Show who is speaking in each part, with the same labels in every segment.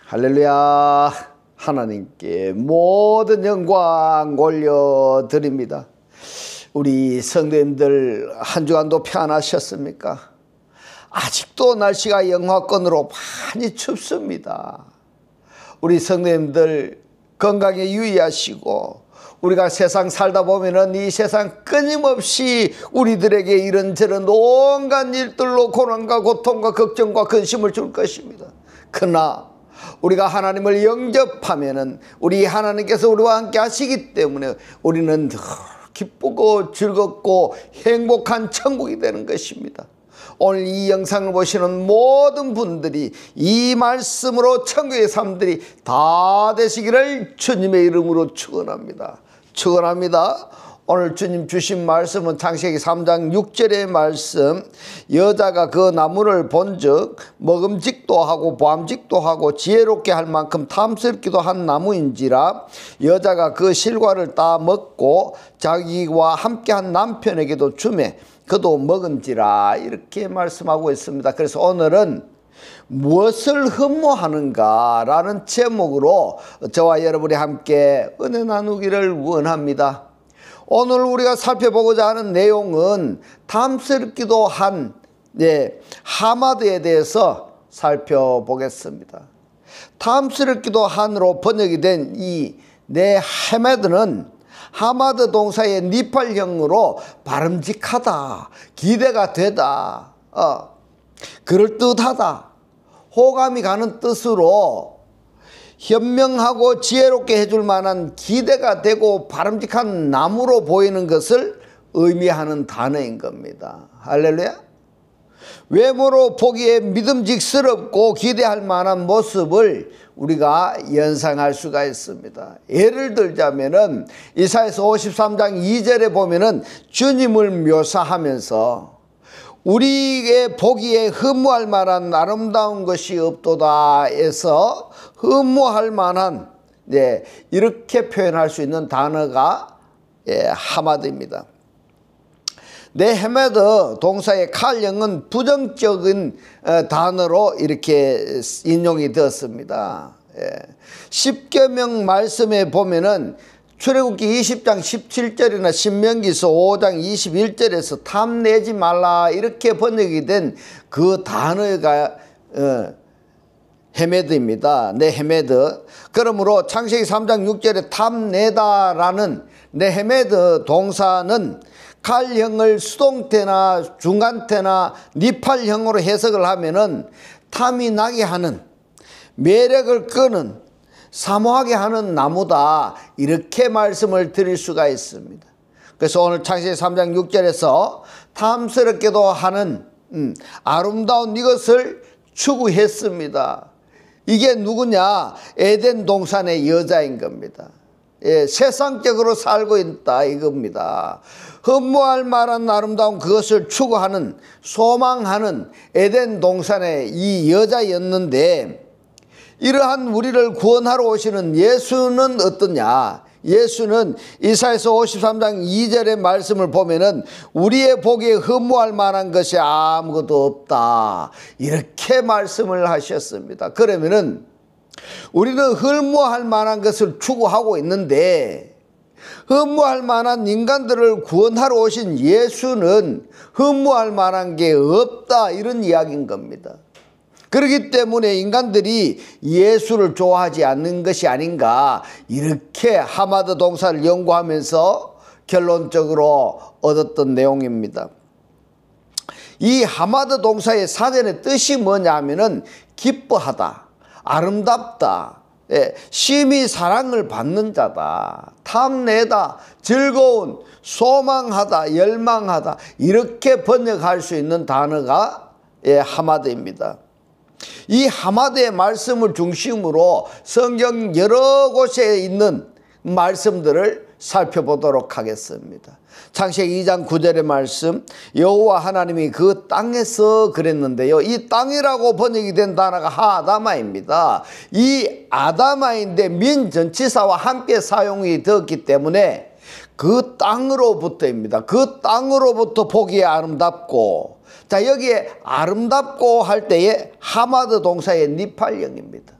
Speaker 1: 할렐루야. 하나님께 모든 영광 올려드립니다. 우리 성도님들 한 주간도 평안하셨습니까? 아직도 날씨가 영하권으로 많이 춥습니다. 우리 성도님들 건강에 유의하시고, 우리가 세상 살다 보면은 이 세상 끊임없이 우리들에게 이런저런 온갖 일들로 고난과 고통과 걱정과 근심을 줄 것입니다. 그러나 우리가 하나님을 영접하면은 우리 하나님께서 우리와 함께 하시기 때문에 우리는 더 기쁘고 즐겁고 행복한 천국이 되는 것입니다. 오늘 이 영상을 보시는 모든 분들이 이 말씀으로 천국의 삶들이 다 되시기를 주님의 이름으로 축원합니다. 축원합니다. 오늘 주님 주신 말씀은 창세기 3장 6절의 말씀, 여자가 그 나무를 본즉 먹음직도 하고 보암직도 하고 지혜롭게 할 만큼 탐스럽기도 한 나무인지라 여자가 그 실과를 따 먹고 자기와 함께한 남편에게도 주매 그도 먹은지라, 이렇게 말씀하고 있습니다. 그래서 오늘은 무엇을 흠모하는가 라는 제목으로 저와 여러분이 함께 은혜 나누기를 원합니다. 오늘 우리가 살펴보고자 하는 내용은 탐스럽기도 한 하마드에 대해서 살펴보겠습니다. 탐스럽기도 한으로 번역이 된 이 헤메드는 하마드 동사의 니팔형으로 바람직하다, 기대가 되다, 그럴듯하다, 호감이 가는 뜻으로 현명하고 지혜롭게 해줄 만한 기대가 되고 바람직한 나무로 보이는 것을 의미하는 단어인 겁니다. 할렐루야. 외모로 보기에 믿음직스럽고 기대할 만한 모습을 우리가 연상할 수가 있습니다. 예를 들자면은 이사야서 53장 2절에 보면은 주님을 묘사하면서 우리의 보기에 흠모할 만한 아름다운 것이 없도다 해서 흠모할 만한, 이렇게 표현할 수 있는 단어가 하마드입니다. 헤메드 동사의 칼형은 부정적인 단어로 이렇게 인용이 되었습니다. 십계명 말씀에 보면은 출애굽기 20장 17절이나 신명기서 5장 21절에서 탐내지 말라 이렇게 번역이 된 그 단어가 헤메드입니다. 헤메드. 그러므로 창세기 3장 6절에 탐내다라는 헤메드 동사는 칼형을 수동태나 중간태나 니팔형으로 해석을 하면은 탐이 나게 하는, 매력을 끄는, 사모하게 하는 나무다, 이렇게 말씀을 드릴 수가 있습니다. 그래서 오늘 창세기 3장 6절에서 탐스럽게도 하는 아름다운 이것을 추구했습니다. 이게 누구냐? 에덴 동산의 여자인 겁니다. 세상적으로 살고 있다 이겁니다. 흠모할 만한 아름다운 그것을 추구하는, 소망하는 에덴 동산의 이 여자였는데, 이러한 우리를 구원하러 오시는 예수는 어떠냐? 예수는 이사야서 53장 2절의 말씀을 보면은 우리의 보기에 흠모할 만한 것이 아무것도 없다, 이렇게 말씀을 하셨습니다. 그러면은 우리는 흠모할 만한 것을 추구하고 있는데, 흠모할 만한 인간들을 구원하러 오신 예수는 흠모할 만한 게 없다, 이런 이야기인 겁니다. 그렇기 때문에 인간들이 예수를 좋아하지 않는 것이 아닌가, 이렇게 하마드 동사를 연구하면서 결론적으로 얻었던 내용입니다. 이 하마드 동사의 사전의 뜻이 뭐냐 하면은 기뻐하다, 아름답다, 심히 사랑을 받는 자다, 탐내다, 즐거운, 소망하다, 열망하다, 이렇게 번역할 수 있는 단어가 하마드입니다. 이 하마드의 말씀을 중심으로 성경 여러 곳에 있는 말씀들을 살펴보도록 하겠습니다. 창세기 2장 9절의 말씀, 여호와 하나님이 그 땅에서 그랬는데요, 이 땅이라고 번역이 된 단어가 하아다마입니다. 이 아다마인데 민전치사와 함께 사용이 되었기 때문에 그 땅으로부터입니다. 그 땅으로부터 보기에 아름답고, 자, 여기에 아름답고 할 때에 하마드 동사의 니팔형입니다.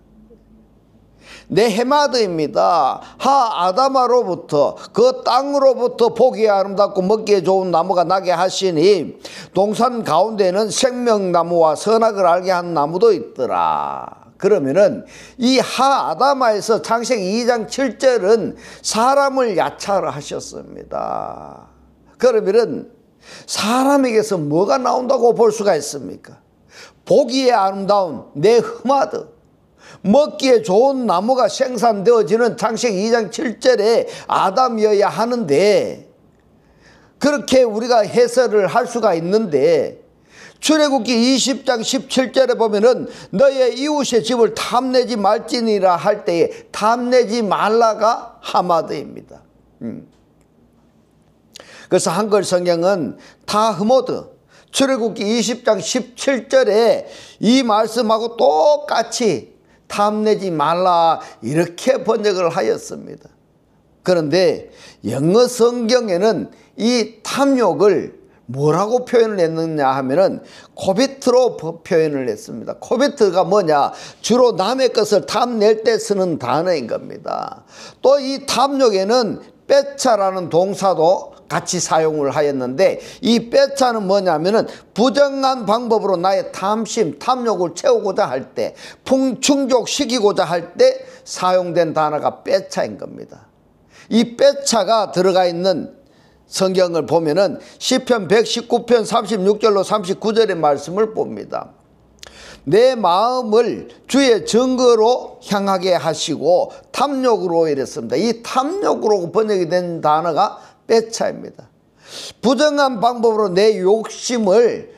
Speaker 1: 네헤마드입니다. 하 아담아로부터 그 땅으로부터 보기에 아름답고 먹기에 좋은 나무가 나게 하시니 동산 가운데는 생명나무와 선악을 알게 한 나무도 있더라. 그러면은 이 하 아담아에서 창세기 2장 7절은 사람을 야차하셨습니다. 그러면은 사람에게서 뭐가 나온다고 볼 수가 있습니까? 보기에 아름다운 네헤마드, 먹기에 좋은 나무가 생산되어지는 창세기 2장 7절에 아담이어야 하는데, 그렇게 우리가 해설을 할 수가 있는데, 출애굽기 20장 17절에 보면은 너의 이웃의 집을 탐내지 말지니라 할 때에 탐내지 말라가 하마드입니다. 그래서 한글 성경은 타흐모드, 출애굽기 20장 17절에 이 말씀하고 똑같이 탐내지 말라 이렇게 번역을 하였습니다. 그런데 영어 성경에는 이 탐욕을 뭐라고 표현을 했느냐 하면은 코비트로 표현을 했습니다. 코비트가 뭐냐? 주로 남의 것을 탐낼 때 쓰는 단어인 겁니다. 또 이 탐욕에는 뺏차라는 동사도 같이 사용을 하였는데, 이 뺏차는 뭐냐면은 부정한 방법으로 나의 탐심, 탐욕을 채우고자 할 때, 충족시키고자 할 때 사용된 단어가 뺏차인 겁니다. 이 뺏차가 들어가 있는 성경을 보면은 시편 119편 36절로 39절의 말씀을 봅니다. 내 마음을 주의 증거로 향하게 하시고 탐욕으로 이랬습니다. 이 탐욕으로 번역이 된 단어가 뺏차입니다. 부정한 방법으로 내 욕심을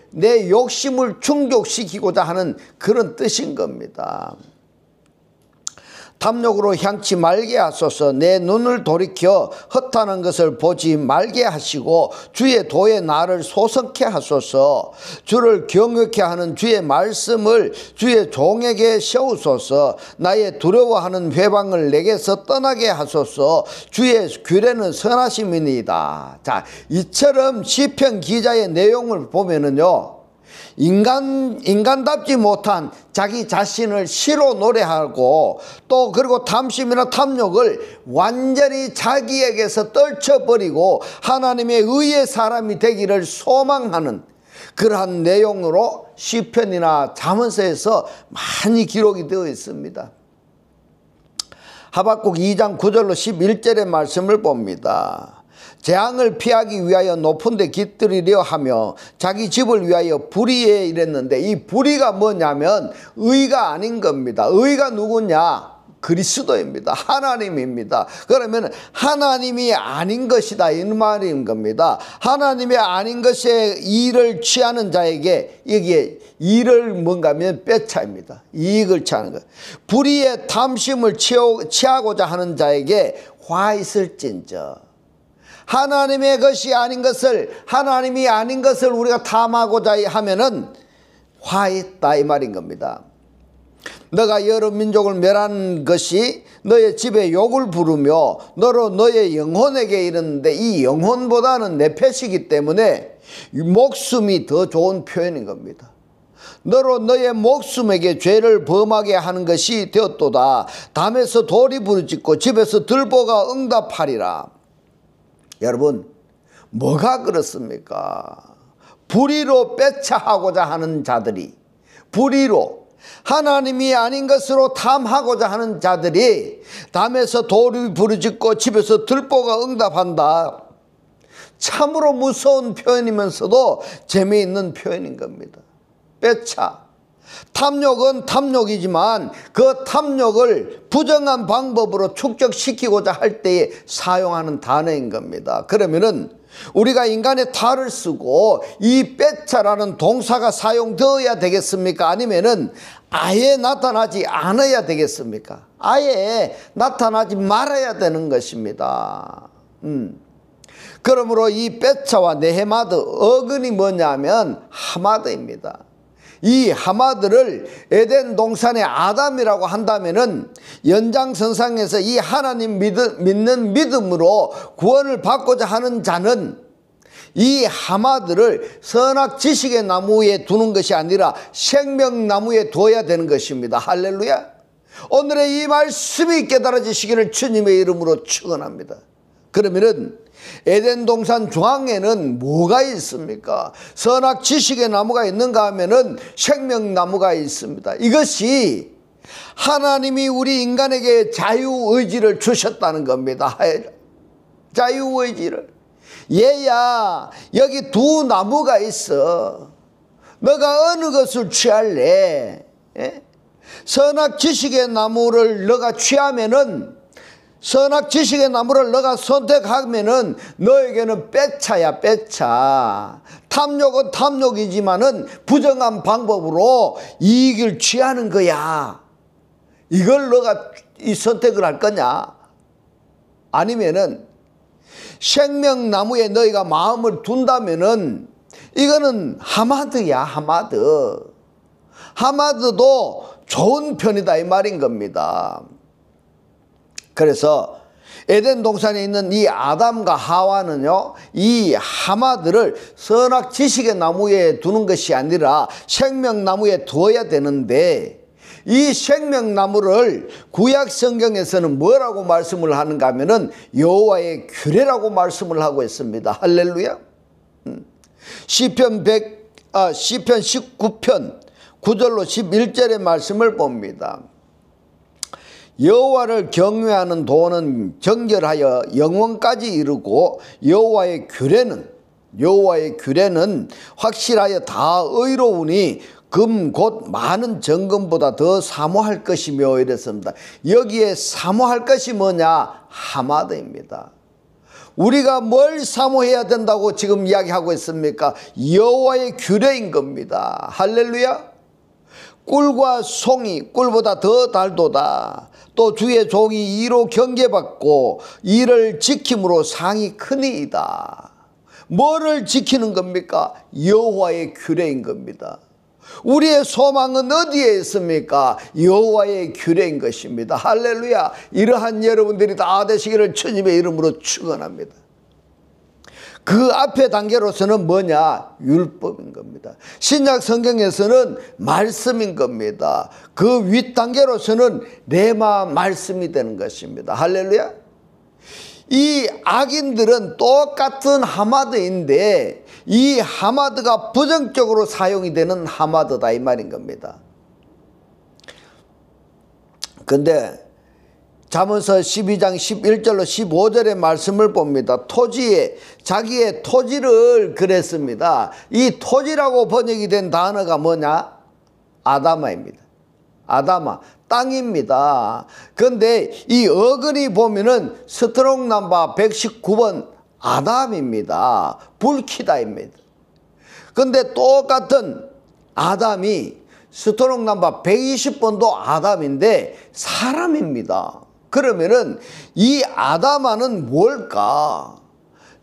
Speaker 1: 충족시키고자 하는 그런 뜻인 겁니다. 탐욕으로 향치 말게 하소서. 내 눈을 돌이켜 헛하는 것을 보지 말게 하시고 주의 도에 나를 소성케 하소서. 주를 경외케 하는 주의 말씀을 주의 종에게 세우소서. 나의 두려워하는 회방을 내게서 떠나게 하소서. 주의 규례는 선하심이니이다. 자, 이처럼 시편 기자의 내용을 보면은요, 인간답지 못한 자기 자신을 시로 노래하고, 또 그리고 탐심이나 탐욕을 완전히 자기에게서 떨쳐버리고 하나님의 의의 사람이 되기를 소망하는 그러한 내용으로 시편이나 잠언서에서 많이 기록이 되어 있습니다. 하박국 2장 9절로 11절의 말씀을 봅니다. 재앙을 피하기 위하여 높은 데 깃들이려 하며 자기 집을 위하여 불의에 이랬는데, 이 불의가 뭐냐면 의가 아닌 겁니다. 의가 누구냐? 그리스도입니다. 하나님입니다. 그러면 하나님이 아닌 것이다 이 말인 겁니다. 하나님이 아닌 것에 일을 취하는 자에게 여기에 일을 뭔가 하면 뺏차입니다. 이익을 취하는 것. 불의의 탐심을 취하고자 하는 자에게 화 있을진저. 하나님의 것이 아닌 것을, 하나님이 아닌 것을 우리가 탐하고자 하면은 화 있다 이 말인 겁니다. 너가 여러 민족을 멸하는 것이 너의 집에 욕을 부르며 너로 너의 영혼에게 이르는데, 이 영혼보다는 네페시기 때문에 목숨이 더 좋은 표현인 겁니다. 너로 너의 목숨에게 죄를 범하게 하는 것이 되었도다. 담에서 돌이 부르짖고 집에서 들보가 응답하리라. 여러분, 뭐가 그렇습니까? 불의로 뺏차하고자 하는 자들이, 불의로 하나님이 아닌 것으로 탐하고자 하는 자들이 담에서 돌이 부르짖고 집에서 들보가 응답한다. 참으로 무서운 표현이면서도 재미있는 표현인 겁니다. 뺏차. 탐욕은 탐욕이지만 그 탐욕을 부정한 방법으로 축적시키고자 할 때에 사용하는 단어인 겁니다. 그러면은 우리가 인간의 탈을 쓰고 이 뺏차라는 동사가 사용되어야 되겠습니까? 아니면은 아예 나타나지 않아야 되겠습니까? 아예 나타나지 말아야 되는 것입니다. 그러므로 이 뺏차와 네헤마드, 어근이 뭐냐면 하마드입니다. 이 하마드를 에덴 동산의 아담이라고 한다면은 연장선상에서 이 하나님 믿는 믿음으로 구원을 받고자 하는 자는 이 하마드를 선악 지식의 나무에 두는 것이 아니라 생명나무에 둬야 되는 것입니다. 할렐루야. 오늘의 이 말씀이 깨달아지시기를 주님의 이름으로 축원합니다. 그러면은 에덴 동산 중앙에는 뭐가 있습니까? 선악 지식의 나무가 있는가 하면은 생명나무가 있습니다. 이것이 하나님이 우리 인간에게 자유의지를 주셨다는 겁니다. 자유의지를. 얘야, 여기 두 나무가 있어. 너가 어느 것을 취할래? 선악 지식의 나무를 너가 취하면은, 선악 지식의 나무를 너가 선택하면은 너에게는 빼차야, 빼차. 탐욕은 탐욕이지만은 부정한 방법으로 이익을 취하는 거야. 이걸 너가 이 선택을 할 거냐? 아니면은 생명나무에 너희가 마음을 둔다면은 이거는 하마드야, 하마드. 하마드도 좋은 편이다 이 말인 겁니다. 그래서 에덴 동산에 있는 이 아담과 하와는요, 이 하마드를 선악 지식의 나무에 두는 것이 아니라 생명나무에 두어야 되는데, 이 생명나무를 구약 성경에서는 뭐라고 말씀을 하는가 하면은 여호와의 규례라고 말씀을 하고 있습니다. 할렐루야. 시편 19편 9절로 11절의 말씀을 봅니다. 여호와를 경외하는 도는 정결하여 영원까지 이르고 여호와의 규례는 확실하여 다 의로우니 금 곧 많은 정금보다 더 사모할 것이며 이랬습니다. 여기에 사모할 것이 뭐냐? 하마드입니다. 우리가 뭘 사모해야 된다고 지금 이야기하고 있습니까? 여호와의 규례인 겁니다. 할렐루야. 꿀과 송이 꿀보다 더 달도다. 또 주의 종이 이로 경계받고 이를 지킴으로 상이 크니이다. 뭐를 지키는 겁니까? 여호와의 규례인 겁니다. 우리의 소망은 어디에 있습니까? 여호와의 규례인 것입니다. 할렐루야. 이러한 여러분들이 다 되시기를 주님의 이름으로 축원합니다. 그 앞에 단계로서는 뭐냐? 율법인 겁니다. 신약 성경에서는 말씀인 겁니다. 그 윗단계로서는 레마 말씀이 되는 것입니다. 할렐루야. 이 악인들은 똑같은 하마드인데 이 하마드가 부정적으로 사용이 되는 하마드다 이 말인 겁니다. 근데 잠언서 12장 11절로 15절의 말씀을 봅니다. 토지에 자기의 토지를 그랬습니다. 이 토지라고 번역이 된 단어가 뭐냐? 아다마입니다. 아다마, 땅입니다. 그런데 이 어근이 보면은 스트롱 넘버 119번 아담입니다. 불키다입니다. 그런데 똑같은 아담이 스트롱 넘버 120번도 아담인데 사람입니다. 그러면은 이 아담아는 뭘까?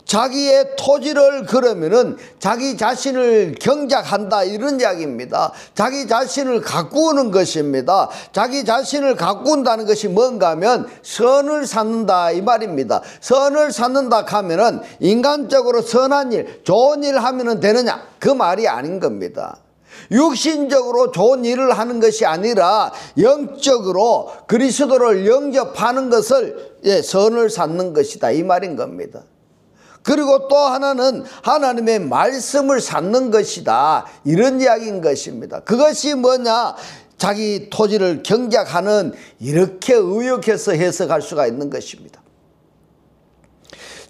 Speaker 1: 자기의 토지를 그러면은 자기 자신을 경작한다 이런 이야기입니다. 자기 자신을 가꾸는 것입니다. 자기 자신을 가꾼다는 것이 뭔가 하면 선을 쌓는다 이 말입니다. 선을 쌓는다 하면은 인간적으로 선한 일, 좋은 일 하면은 되느냐? 그 말이 아닌 겁니다. 육신적으로 좋은 일을 하는 것이 아니라 영적으로 그리스도를 영접하는 것을 선을 쌓는 것이다 이 말인 겁니다. 그리고 또 하나는 하나님의 말씀을 쌓는 것이다 이런 이야기인 것입니다. 그것이 뭐냐? 자기 토지를 경작하는 이렇게 의역해서 해석할 수가 있는 것입니다.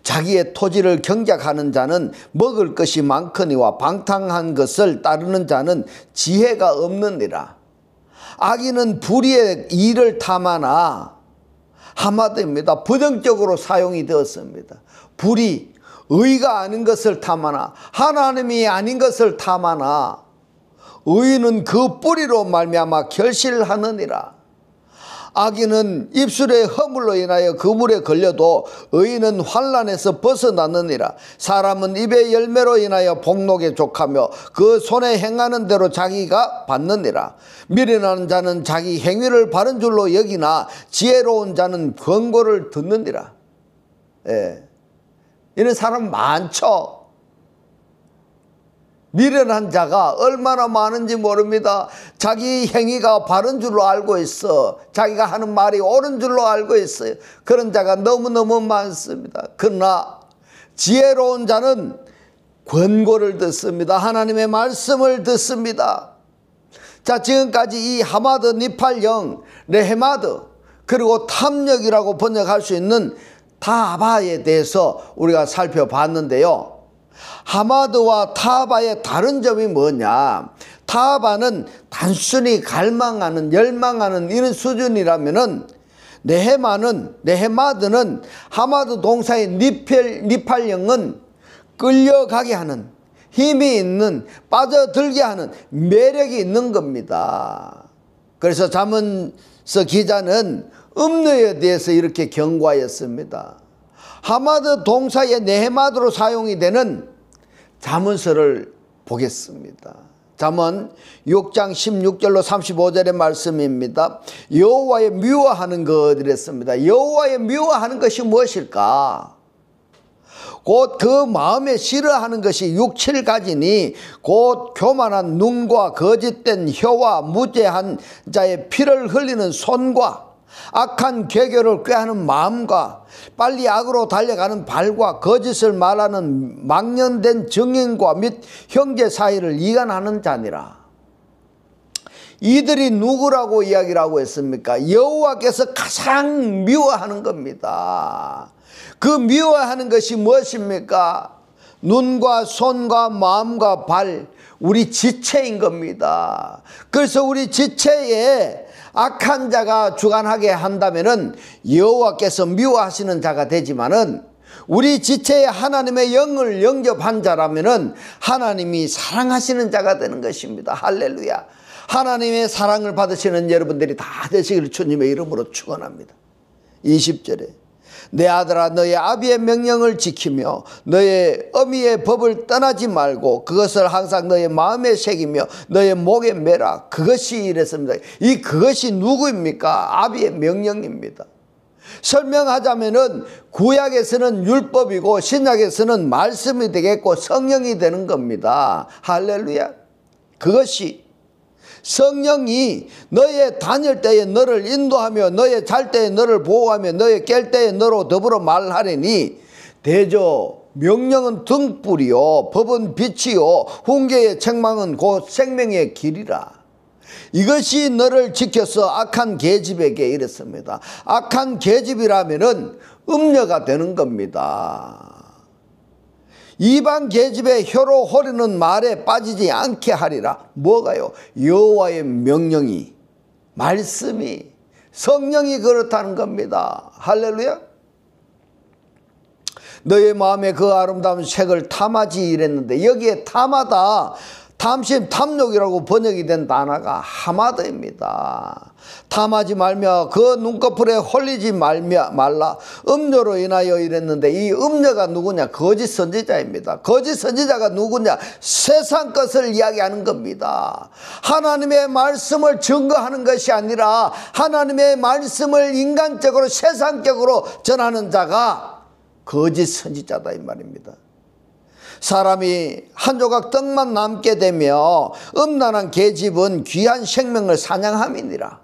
Speaker 1: 자기의 토지를 경작하는 자는 먹을 것이 많거니와 방탕한 것을 따르는 자는 지혜가 없느니라. 악인은 불의의 일을 탐하나 하마드입니다. 부정적으로 사용이 되었습니다. 불의, 의가 아닌 것을 탐하나 하나님이 아닌 것을 탐하나 의인은 그 뿌리로 말미암아 결실하느니라. 악인은 입술의 허물로 인하여 그물에 걸려도 의인은 환난에서 벗어나느니라. 사람은 입의 열매로 인하여 복록에 족하며 그 손에 행하는 대로 자기가 받느니라. 미련한 자는 자기 행위를 바른 줄로 여기나 지혜로운 자는 권고를 듣느니라. 이런 사람 많죠. 미련한 자가 얼마나 많은지 모릅니다. 자기 행위가 바른 줄로 알고 있어. 자기가 하는 말이 옳은 줄로 알고 있어요. 그런 자가 너무너무 많습니다. 그러나 지혜로운 자는 권고를 듣습니다. 하나님의 말씀을 듣습니다. 자, 지금까지 이 하마드, 니팔령, 레헤마드, 그리고 탐욕이라고 번역할 수 있는 타바에 대해서 우리가 살펴봤는데요. 하마드와 타바의 다른 점이 뭐냐? 타바는 단순히 갈망하는, 열망하는 이런 수준이라면은 네헤마드는 하마드 동사의 니팔령은 끌려가게 하는, 힘이 있는, 빠져들게 하는 매력이 있는 겁니다. 그래서 잠언서 기자는 음녀에 대해서 이렇게 경고하였습니다. 하마드 동사의 네헤마드로 사용이 되는 잠언서를 보겠습니다. 잠언 6장 16절로 35절의 말씀입니다. 여호와의 미워하는 것 이랬습니다. 여호와의 미워하는 것이 무엇일까? 곧 그 마음에 싫어하는 것이 6, 7가지니 곧 교만한 눈과 거짓된 혀와 무죄한 자의 피를 흘리는 손과 악한 괴교를 꾀하는 마음과 빨리 악으로 달려가는 발과 거짓을 말하는 망령된 증인과 및 형제 사이를 이간하는 자니라. 이들이 누구라고 이야기를 하고 있습니까? 여호와께서 가장 미워하는 겁니다. 그 미워하는 것이 무엇입니까? 눈과 손과 마음과 발, 우리 지체인 겁니다. 그래서 우리 지체에 악한 자가 주관하게 한다면은 여호와께서 미워하시는 자가 되지만은 우리 지체에 하나님의 영을 영접한 자라면은 하나님이 사랑하시는 자가 되는 것입니다. 할렐루야. 하나님의 사랑을 받으시는 여러분들이 다 되시기를 주님의 이름으로 축원합니다. 20절에 내 아들아 너의 아비의 명령을 지키며 너의 어미의 법을 떠나지 말고 그것을 항상 너의 마음에 새기며 너의 목에 매라. 그것이 이랬습니다. 이 그것이 누구입니까? 아비의 명령입니다. 설명하자면은 구약에서는 율법이고 신약에서는 말씀이 되겠고 성령이 되는 겁니다. 할렐루야. 그것이 성령이 너의 다닐 때에 너를 인도하며 너의 잘 때에 너를 보호하며 너의 깰 때에 너로 더불어 말하리니 대저 명령은 등불이요 법은 빛이요 훈계의 책망은 곧 생명의 길이라. 이것이 너를 지켜서 악한 계집에게 이랬습니다. 악한 계집이라면은 음녀가 되는 겁니다. 이방 계집의 혀로 호르는 말에 빠지지 않게 하리라. 뭐가요? 여호와의 명령이, 말씀이, 성령이 그렇다는 겁니다. 할렐루야. 너의 마음에 그 아름다운 색을 탐하지 이랬는데 여기에 탐하다, 탐심, 탐욕이라고 번역이 된 단어가 하마드입니다. 탐하지 말며 그 눈꺼풀에 홀리지 말라. 음료로 인하여 이랬는데 이 음료가 누구냐? 거짓 선지자입니다. 거짓 선지자가 누구냐? 세상 것을 이야기하는 겁니다. 하나님의 말씀을 증거하는 것이 아니라 하나님의 말씀을 인간적으로 세상적으로 전하는 자가 거짓 선지자다 이 말입니다. 사람이 한 조각 떡만 남게 되며 음란한 계집은 귀한 생명을 사냥함이니라.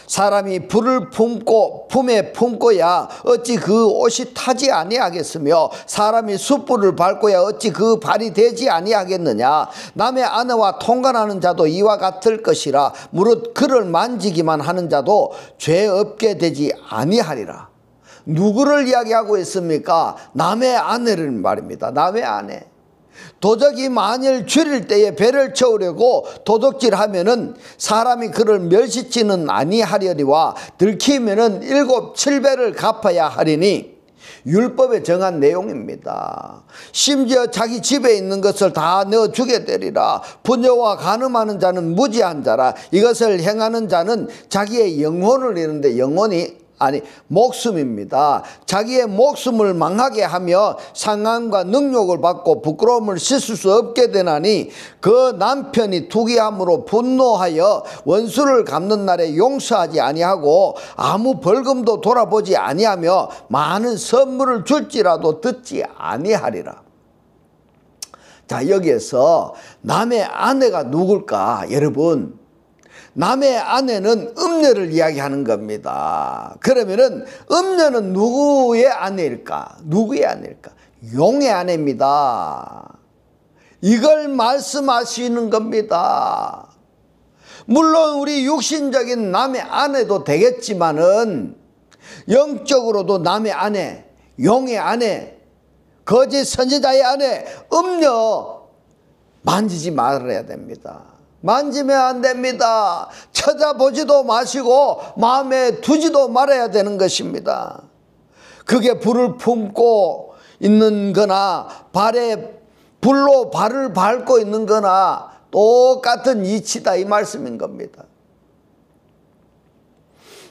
Speaker 1: 사람이 불을 품에 품고야 어찌 그 옷이 타지 아니하겠으며 사람이 숯불을 밟고야 어찌 그 발이 되지 아니하겠느냐. 남의 아내와 통관하는 자도 이와 같을 것이라. 무릇 그를 만지기만 하는 자도 죄 없게 되지 아니하리라. 누구를 이야기하고 있습니까? 남의 아내를 말입니다. 남의 아내. 도적이 만일 줄일 때에 배를 채우려고 도둑질하면은 사람이 그를 멸시치는 아니하려니와 들키면은 7, 7배를 갚아야 하리니 율법에 정한 내용입니다. 심지어 자기 집에 있는 것을 다 내어주게 되리라. 부녀와 간음하는 자는 무지한 자라. 이것을 행하는 자는 자기의 영혼을 잃는데 영혼이 아니 목숨입니다. 자기의 목숨을 망하게 하며 상함과 능욕을 받고 부끄러움을 씻을 수 없게 되나니 그 남편이 투기함으로 분노하여 원수를 갚는 날에 용서하지 아니하고 아무 벌금도 돌아보지 아니하며 많은 선물을 줄지라도 듣지 아니하리라. 자, 여기에서 남의 아내가 누굴까? 여러분, 남의 아내는 음녀를 이야기하는 겁니다. 그러면은 음녀는 누구의 아내일까? 누구의 아내일까? 용의 아내입니다. 이걸 말씀하시는 겁니다. 물론 우리 육신적인 남의 아내도 되겠지만은 영적으로도 남의 아내, 용의 아내, 거짓 선지자의 아내, 음녀 만지지 말아야 됩니다. 만지면 안 됩니다. 찾아보지도 마시고 마음에 두지도 말아야 되는 것입니다. 그게 불을 품고 있는 거나 불로 발을 밟고 있는 거나 똑같은 이치다, 이 말씀인 겁니다.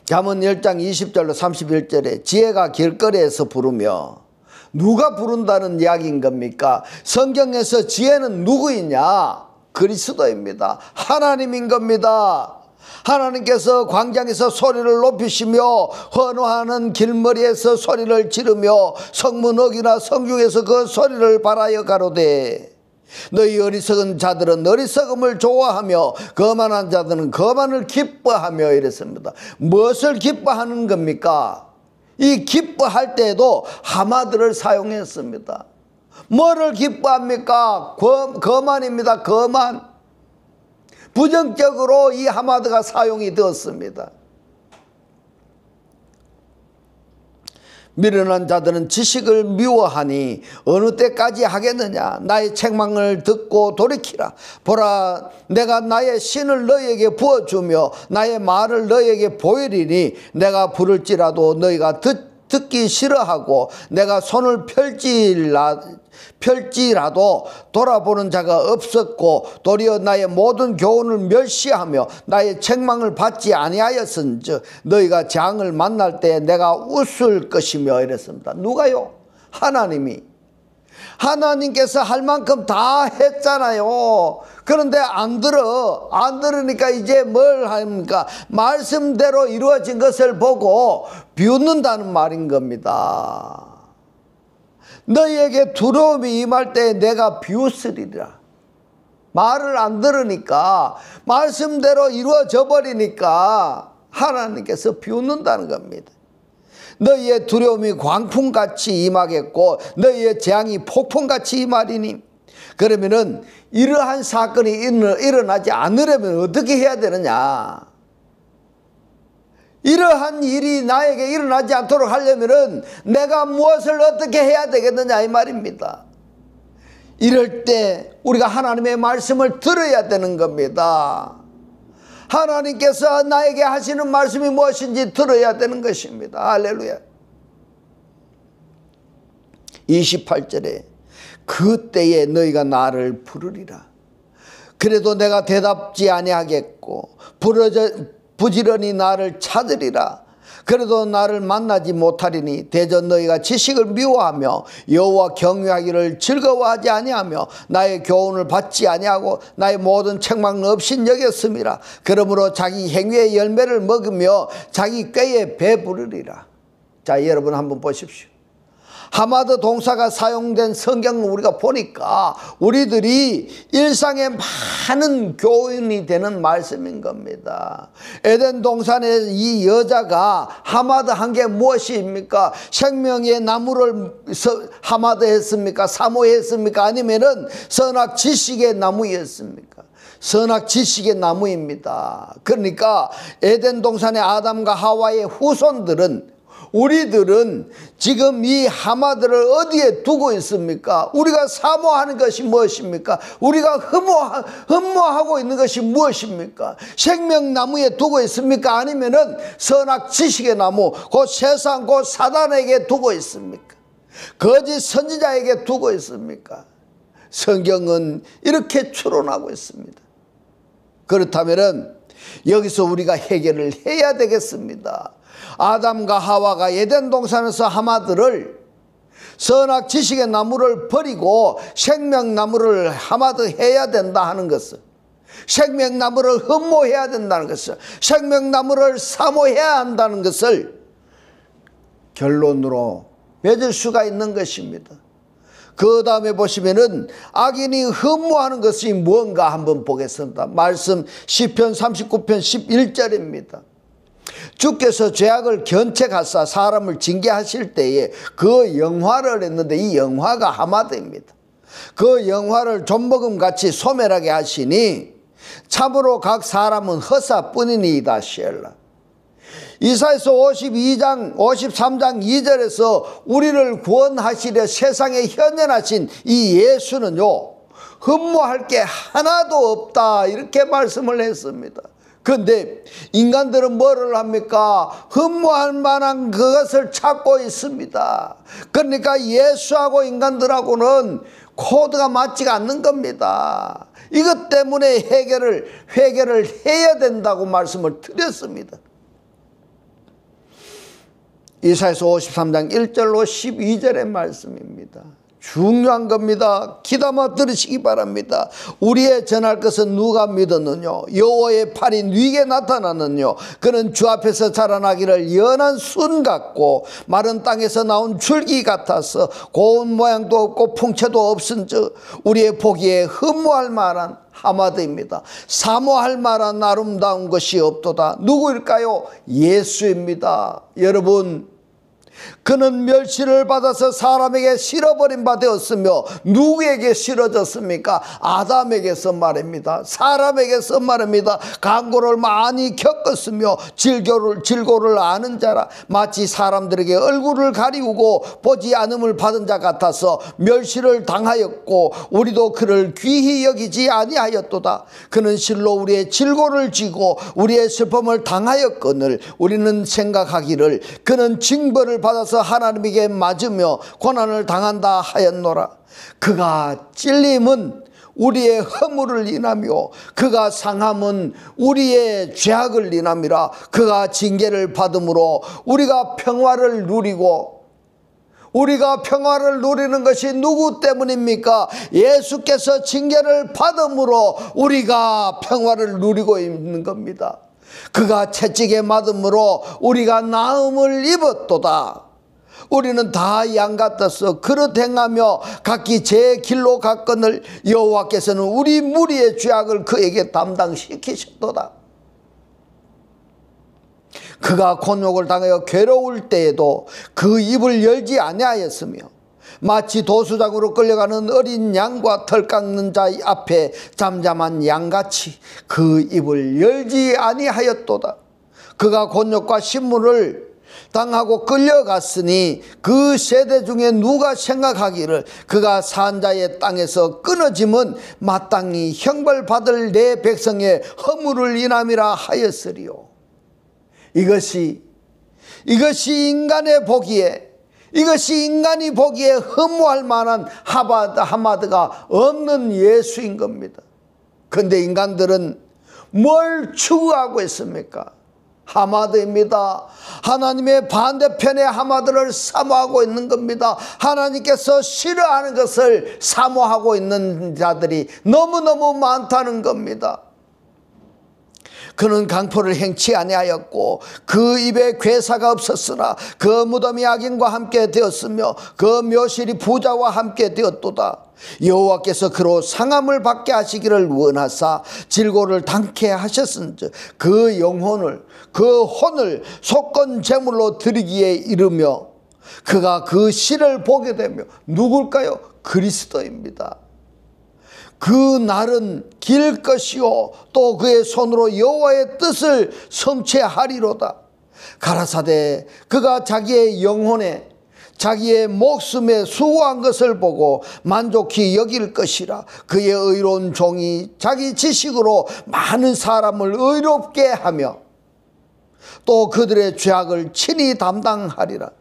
Speaker 1: 잠언 10장 20절로 31절에 지혜가 길거리에서 부르며, 누가 부른다는 이야기인 겁니까? 성경에서 지혜는 누구이냐? 그리스도입니다. 하나님인 겁니다. 하나님께서 광장에서 소리를 높이시며 헌화하는 길머리에서 소리를 지르며 성문 어귀나 성중에서 그 소리를 발하여 가로되, 너희 어리석은 자들은 어리석음을 좋아하며 거만한 자들은 거만을 기뻐하며 이랬습니다. 무엇을 기뻐하는 겁니까? 이 기뻐할 때에도 하마들을 사용했습니다. 뭐를 기뻐합니까? 거만입니다. 거만. 부정적으로 이 하마드가 사용이 되었습니다. 미련한 자들은 지식을 미워하니 어느 때까지 하겠느냐? 나의 책망을 듣고 돌이키라. 보라, 내가 나의 신을 너희에게 부어주며 나의 말을 너희에게 보이리니, 내가 부를지라도 너희가 듣기 싫어하고 내가 손을 펼지라도 돌아보는 자가 없었고, 도리어 나의 모든 교훈을 멸시하며 나의 책망을 받지 아니하였은즉 너희가 장을 만날 때 내가 웃을 것이며 이랬습니다. 누가요? 하나님이. 하나님께서 할 만큼 다 했잖아요. 그런데 안 들으니까 이제 뭘 합니까? 말씀대로 이루어진 것을 보고 비웃는다는 말인 겁니다. 너희에게 두려움이 임할 때 내가 비웃으리라. 말을 안 들으니까, 말씀대로 이루어져 버리니까 하나님께서 비웃는다는 겁니다. 너희의 두려움이 광풍같이 임하겠고 너희의 재앙이 폭풍같이 임하리니. 그러면은 이러한 사건이 일어나지 않으려면 어떻게 해야 되느냐? 이러한 일이 나에게 일어나지 않도록 하려면은 내가 무엇을 어떻게 해야 되겠느냐, 이 말입니다. 이럴 때 우리가 하나님의 말씀을 들어야 되는 겁니다. 하나님께서 나에게 하시는 말씀이 무엇인지 들어야 되는 것입니다. 할렐루야. 28절에 그때에 너희가 나를 부르리라. 그래도 내가 대답지 아니하겠고 부지런히 나를 찾으리라. 그래도 나를 만나지 못하리니 대저 너희가 지식을 미워하며 여호와 경외하기를 즐거워하지 아니하며 나의 교훈을 받지 아니하고 나의 모든 책망을 없인 여겼음이라. 그러므로 자기 행위의 열매를 먹으며 자기 꾀에 배부르리라. 자, 여러분 한번 보십시오. 하마드 동사가 사용된 성경을 우리가 보니까 우리들이 일상에 많은 교훈이 되는 말씀인 겁니다. 에덴 동산에 이 여자가 하마드 한 게 무엇입니까? 생명의 나무를 하마드 했습니까? 사모했습니까? 아니면은 선악 지식의 나무였습니까? 선악 지식의 나무입니다. 그러니까 에덴 동산의 아담과 하와의 후손들은, 우리들은 지금 이 하마드를 어디에 두고 있습니까? 우리가 사모하는 것이 무엇입니까? 우리가 흠모하고 있는 것이 무엇입니까? 생명나무에 두고 있습니까? 아니면은 선악 지식의 나무, 곧 세상, 곧 사단에게 두고 있습니까? 거짓 선지자에게 두고 있습니까? 성경은 이렇게 추론하고 있습니다. 그렇다면은 여기서 우리가 해결을 해야 되겠습니다. 아담과 하와가 에덴 동산에서 하마드를, 선악 지식의 나무를 버리고 생명나무를 하마드 해야 된다 하는 것은, 생명나무를 흠모해야 된다는 것을, 생명나무를 사모해야 한다는 것을 결론으로 맺을 수가 있는 것입니다. 그 다음에 보시면은 악인이 흠모하는 것이 뭔가 한번 보겠습니다. 말씀 시편 39편 11절입니다. 주께서 죄악을 견책하사 사람을 징계하실 때에 그 영화를 했는데 이 영화가 하마드입니다. 그 영화를 좀먹음같이 소멸하게 하시니 참으로 각 사람은 허사뿐이니이다. 시엘라. 이사야서 53장 2절에서 우리를 구원하시려 세상에 현현하신 이 예수는요, 흠모할 게 하나도 없다, 이렇게 말씀을 했습니다. 그런데 인간들은 뭐를 합니까? 흠모할 만한 그것을 찾고 있습니다. 그러니까 예수하고 인간들하고는 코드가 맞지가 않는 겁니다. 이것 때문에 회개를 해야 된다고 말씀을 드렸습니다. 이사야서 53장 1절로 12절의 말씀입니다. 중요한 겁니다. 귀담아 들으시기 바랍니다. 우리의 전할 것은 누가 믿었느냐? 여호와의 팔이 네게 나타났느냐? 그는 주 앞에서 자라나기를 연한 순 같고 마른 땅에서 나온 줄기 같아서 고운 모양도 없고 풍채도 없은즉 우리의 보기에 흠모할 만한 하마드입니다. 사모할 만한 아름다운 것이 없도다. 누구일까요? 예수입니다. 여러분, 그는 멸시를 받아서 사람에게 실어버린 바 되었으며 누구에게 실어졌습니까? 아담에게서 말입니다. 사람에게서 말입니다. 강고를 많이 겪었으며 질고를 아는 자라 마치 사람들에게 얼굴을 가리우고 보지 않음을 받은 자 같아서 멸시를 당하였고 우리도 그를 귀히 여기지 아니하였도다. 그는 실로 우리의 질고를 지고 우리의 슬픔을 당하였거늘 우리는 생각하기를 그는 징벌을 받아서 하나님에게 맞으며 고난을 당한다 하였노라. 그가 찔림은 우리의 허물을 인하며 그가 상함은 우리의 죄악을 인함이라. 그가 징계를 받음으로 우리가 평화를 누리고, 우리가 평화를 누리는 것이 누구 때문입니까? 예수께서 징계를 받음으로 우리가 평화를 누리고 있는 겁니다. 그가 채찍에 맞음으로 우리가 나음을 입었도다. 우리는 다 양 같아서 그릇 행하며 각기 제 길로 갔거늘 여호와께서는 우리 무리의 죄악을 그에게 담당시키셨도다. 그가 곤욕을 당하여 괴로울 때에도 그 입을 열지 아니하였으며 마치 도수장으로 끌려가는 어린 양과 털 깎는 자 앞에 잠잠한 양같이 그 입을 열지 아니하였도다. 그가 곤욕과 신문을 당하고 끌려갔으니 그 세대 중에 누가 생각하기를 그가 산자의 땅에서 끊어짐은 마땅히 형벌받을 내 백성의 허물을 인함이라 하였으리요. 이것이 인간의 보기에, 이것이 인간이 보기에 흠모할 만한 하마드가 없는 예수인 겁니다. 그런데 인간들은 뭘 추구하고 있습니까? 하마드입니다. 하나님의 반대편의 하마드를 사모하고 있는 겁니다. 하나님께서 싫어하는 것을 사모하고 있는 자들이 너무너무 많다는 겁니다. 그는 강포를 행치 아니하였고 그 입에 괴사가 없었으나 그 무덤이 악인과 함께 되었으며 그 묘실이 부자와 함께 되었도다. 여호와께서 그로 상함을 받게 하시기를 원하사 질고를 당케 하셨은즉 그 영혼을, 그 혼을 속건 제물로 드리기에 이르며 그가 그 시를 보게 되며 누굴까요? 그리스도입니다. 그 날은 길 것이요 또 그의 손으로 여호와의 뜻을 성취하리로다. 가라사대 그가 자기의 영혼에, 자기의 목숨에 수고한 것을 보고 만족히 여길 것이라. 그의 의로운 종이 자기 지식으로 많은 사람을 의롭게 하며 또 그들의 죄악을 친히 담당하리라.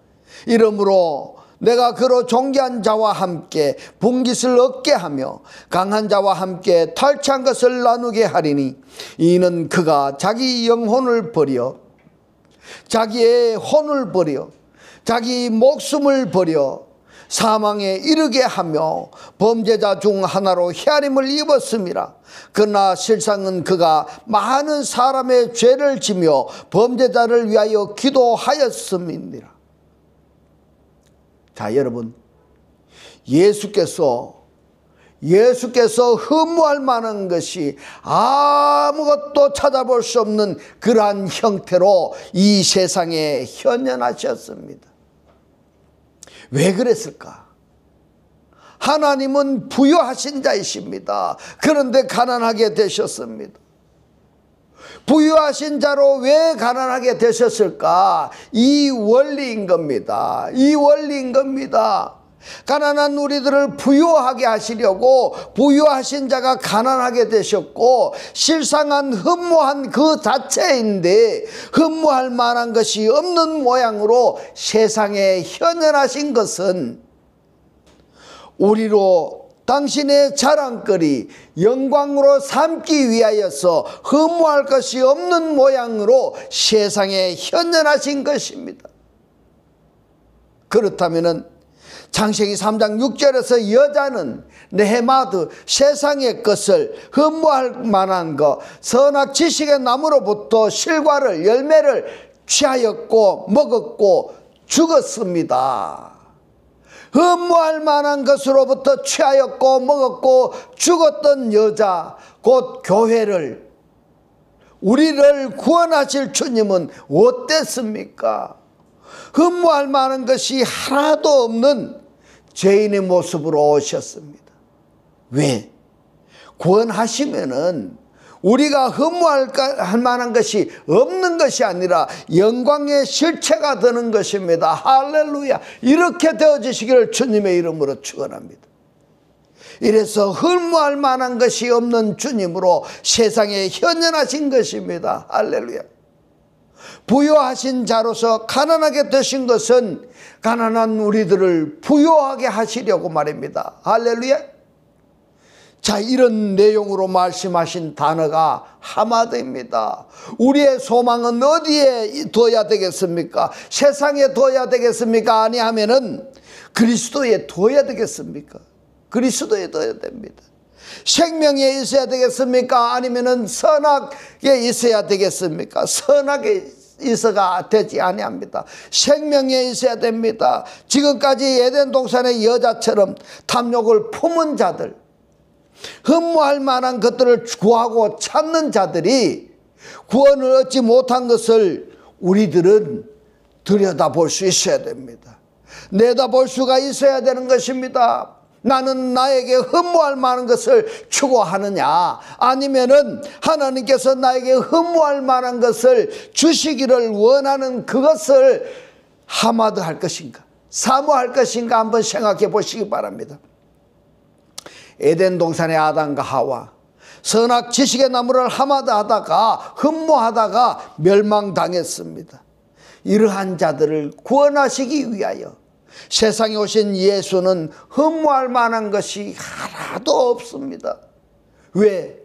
Speaker 1: 이러므로 내가 그로 존귀한 자와 함께 분깃을 얻게 하며 강한 자와 함께 탈취한 것을 나누게 하리니 이는 그가 자기 영혼을 버려, 자기의 혼을 버려, 자기 목숨을 버려 사망에 이르게 하며 범죄자 중 하나로 헤아림을 입었음이라. 그러나 실상은 그가 많은 사람의 죄를 지며 범죄자를 위하여 기도하였음이니라. 자, 여러분, 예수께서 흠모할 만한 것이 아무것도 찾아볼 수 없는 그러한 형태로 이 세상에 현현하셨습니다. 왜 그랬을까? 하나님은 부유하신 자이십니다. 그런데 가난하게 되셨습니다. 부유하신 자로 왜 가난하게 되셨을까? 이 원리인 겁니다. 이 원리인 겁니다. 가난한 우리들을 부유하게 하시려고 부유하신 자가 가난하게 되셨고, 실상은 흠모한 그 자체인데 흠모할 만한 것이 없는 모양으로 세상에 현현하신 것은 우리로 당신의 자랑거리 영광으로 삼기 위하여서 흠모할 것이 없는 모양으로 세상에 현현하신 것입니다. 그렇다면 창세기 3장 6절에서 여자는 네헤마드 세상의 것을 흠모할 만한 것, 선악 지식의 나무로부터 실과를 열매를 취하였고 먹었고 죽었습니다. 흠모할 만한 것으로부터 취하였고 먹었고 죽었던 여자, 곧 교회를, 우리를 구원하실 주님은 어땠습니까? 흠모할 만한 것이 하나도 없는 죄인의 모습으로 오셨습니다. 왜? 구원하시면은 우리가 흠모할 만한 것이 없는 것이 아니라 영광의 실체가 되는 것입니다. 할렐루야. 이렇게 되어지시기를 주님의 이름으로 축원합니다. 이래서 흠모할 만한 것이 없는 주님으로 세상에 현현하신 것입니다. 할렐루야. 부유하신 자로서 가난하게 되신 것은 가난한 우리들을 부유하게 하시려고 말입니다. 할렐루야. 자, 이런 내용으로 말씀하신 단어가 하마드입니다. 우리의 소망은 어디에 둬야 되겠습니까? 세상에 둬야 되겠습니까? 아니하면은 그리스도에 둬야 되겠습니까? 그리스도에 둬야 됩니다. 생명에 있어야 되겠습니까? 아니면은 선악에 있어야 되겠습니까? 선악에 있어가 되지 아니합니다. 생명에 있어야 됩니다. 지금까지 에덴 동산의 여자처럼 탐욕을 품은 자들, 흠모할 만한 것들을 구하고 찾는 자들이 구원을 얻지 못한 것을 우리들은 들여다볼 수 있어야 됩니다. 내다볼 수가 있어야 되는 것입니다. 나는 나에게 흠모할 만한 것을 추구하느냐, 아니면은 하나님께서 나에게 흠모할 만한 것을 주시기를 원하는 그것을 하마드할 것인가, 사모할 것인가 한번 생각해 보시기 바랍니다. 에덴 동산의 아담과 하와 선악 지식의 나무를 하마드하다가 흠모하다가 멸망당했습니다. 이러한 자들을 구원하시기 위하여 세상에 오신 예수는 흠모할 만한 것이 하나도 없습니다. 왜?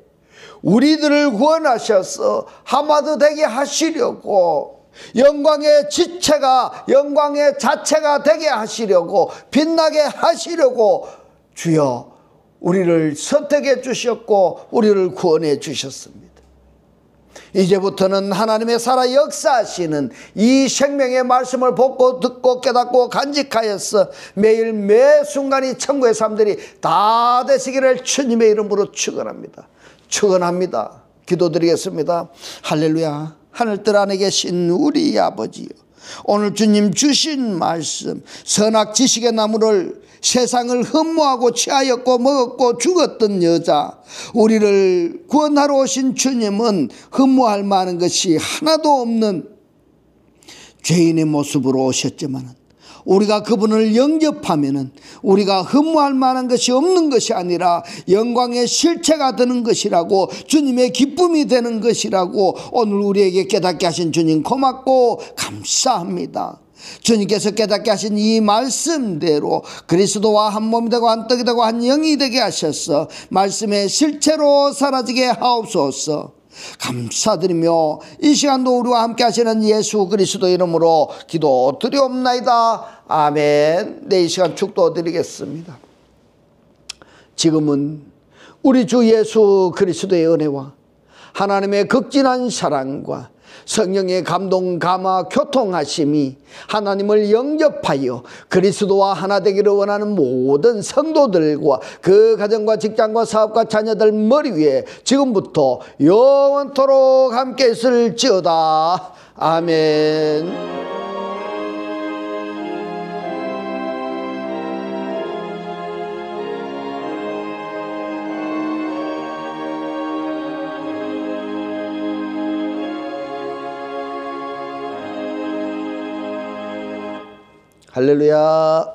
Speaker 1: 우리들을 구원하셔서 하마드 되게 하시려고, 영광의 지체가, 영광의 자체가 되게 하시려고, 빛나게 하시려고 주여 우리를 선택해 주셨고 우리를 구원해 주셨습니다. 이제부터는 하나님의 살아 역사하시는 이 생명의 말씀을 보고 듣고 깨닫고 간직하여서 매일 매 순간이 천국의 삶들이 다 되시기를 주님의 이름으로 축원합니다. 축원합니다. 기도드리겠습니다. 할렐루야. 하늘들 안에 계신 우리 아버지요, 오늘 주님 주신 말씀, 선악 지식의 나무를 세상을 흠모하고 취하였고 먹었고 죽었던 여자, 우리를 구원하러 오신 주님은 흠모할 만한 것이 하나도 없는 죄인의 모습으로 오셨지만, 우리가 그분을 영접하면은 우리가 흠모할 만한 것이 없는 것이 아니라 영광의 실체가 되는 것이라고, 주님의 기쁨이 되는 것이라고 오늘 우리에게 깨닫게 하신 주님 고맙고 감사합니다. 주님께서 깨닫게 하신 이 말씀대로 그리스도와 한 몸이 되고 한 떡이 되고 한 영이 되게 하셔서 말씀의 실체로 사라지게 하옵소서. 감사드리며 이 시간도 우리와 함께 하시는 예수 그리스도 이름으로 기도 드리옵나이다. 아멘. 네, 이 시간 축도 드리겠습니다. 지금은 우리 주 예수 그리스도의 은혜와 하나님의 극진한 사랑과 성령의 감동, 감화, 교통하심이 하나님을 영접하여 그리스도와 하나 되기를 원하는 모든 성도들과 그 가정과 직장과 사업과 자녀들 머리 위에 지금부터 영원토록 함께 있을지어다. 아멘. 할렐루야.